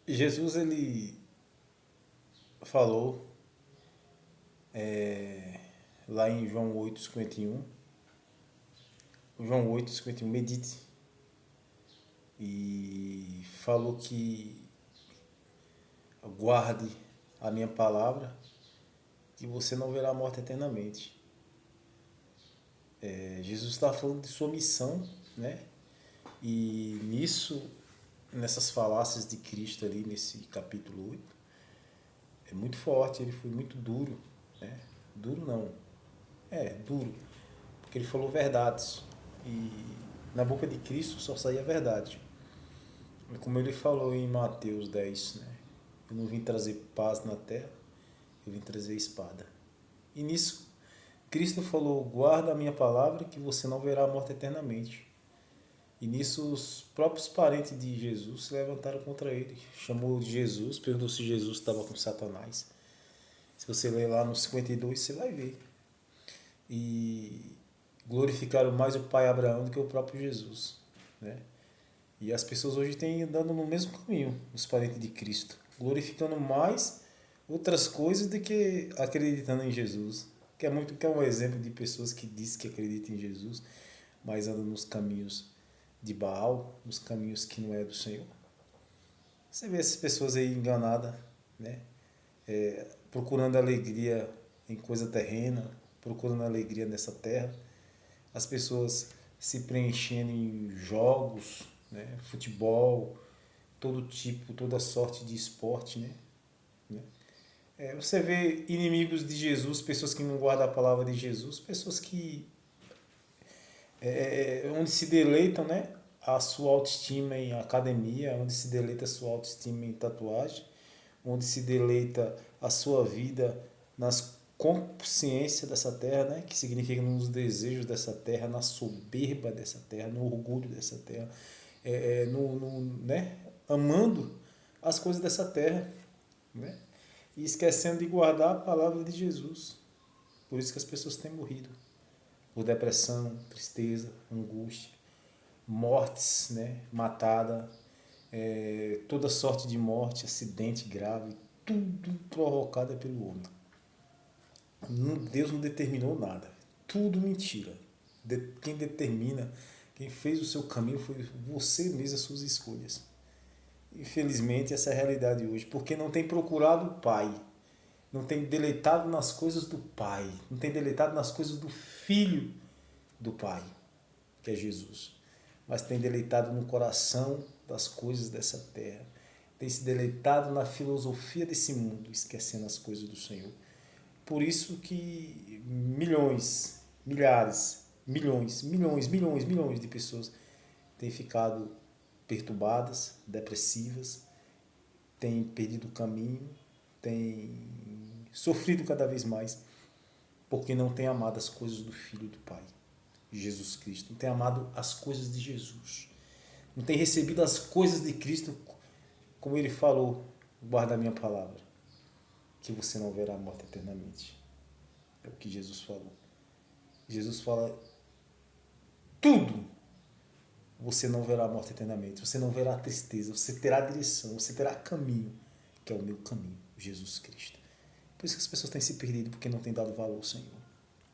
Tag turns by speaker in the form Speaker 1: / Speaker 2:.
Speaker 1: Jesus, ele falou lá em João 8:51, João 8:51, medite, e falou que guarde a minha palavra, que você não verá a morte eternamente. Jesus está falando de sua missão, né? E nessas falácias de Cristo ali, nesse capítulo 8 é muito forte, ele foi muito duro, né? Duro não, duro, porque ele falou verdades, e na boca de Cristo só saía a verdade. Como ele falou em Mateus 10, né? Eu não vim trazer paz na terra, eu vim trazer espada. E nisso, Cristo falou, guarda a minha palavra que você não verá a morte eternamente. E nisso os próprios parentes de Jesus se levantaram contra ele. Chamou de Jesus, perguntou se Jesus estava com Satanás. Se você ler lá no 52, você vai ver. E glorificaram mais o pai Abraão do que o próprio Jesus, né? E as pessoas hoje têm andando no mesmo caminho, os parentes de Cristo, glorificando mais outras coisas do que acreditando em Jesus. Que é um exemplo de pessoas que dizem que acreditam em Jesus, mas andam nos caminhos de Baal, nos caminhos que não é do Senhor. Você vê essas pessoas aí enganadas, né? Procurando alegria em coisa terrena, procurando alegria nessa terra. As pessoas se preenchendo em jogos, né? Futebol, todo tipo, toda sorte de esporte, né? Você vê inimigos de Jesus, pessoas que não guardam a palavra de Jesus, pessoas que onde se deleitam, né, a sua autoestima em academia, onde se deleita a sua autoestima em tatuagem, onde se deleita a sua vida nas consciência dessa terra, né, que significa nos desejos dessa terra, na soberba dessa terra, no orgulho dessa terra, né, amando as coisas dessa terra, né, e esquecendo de guardar a palavra de Jesus. Por isso que as pessoas têm morrido por depressão, tristeza, angústia, mortes, né, matada, toda sorte de morte, acidente grave, tudo provocado pelo homem. Deus não determinou nada, tudo mentira. Quem determina, quem fez o seu caminho foi você mesmo, as suas escolhas. Infelizmente essa é a realidade hoje, porque não tem procurado o Pai, não tem deleitado nas coisas do Pai, não tem deleitado nas coisas do Filho do Pai, que é Jesus, mas tem deleitado no coração das coisas dessa terra, tem se deleitado na filosofia desse mundo, esquecendo as coisas do Senhor. Por isso que milhões, milhares, milhões de pessoas têm ficado perturbadas, depressivas, têm perdido o caminho, têm sofrido cada vez mais, porque não têm amado as coisas do Filho do Pai, Jesus Cristo, não tem amado as coisas de Jesus, não tem recebido as coisas de Cristo, como ele falou, guarda a minha palavra, que você não verá a morte eternamente. É o que Jesus falou. Jesus fala tudo. Você não verá a morte eternamente, você não verá a tristeza, você terá direção, você terá caminho, que é o meu caminho, Jesus Cristo. Por isso que as pessoas têm se perdido, porque não têm dado valor ao Senhor.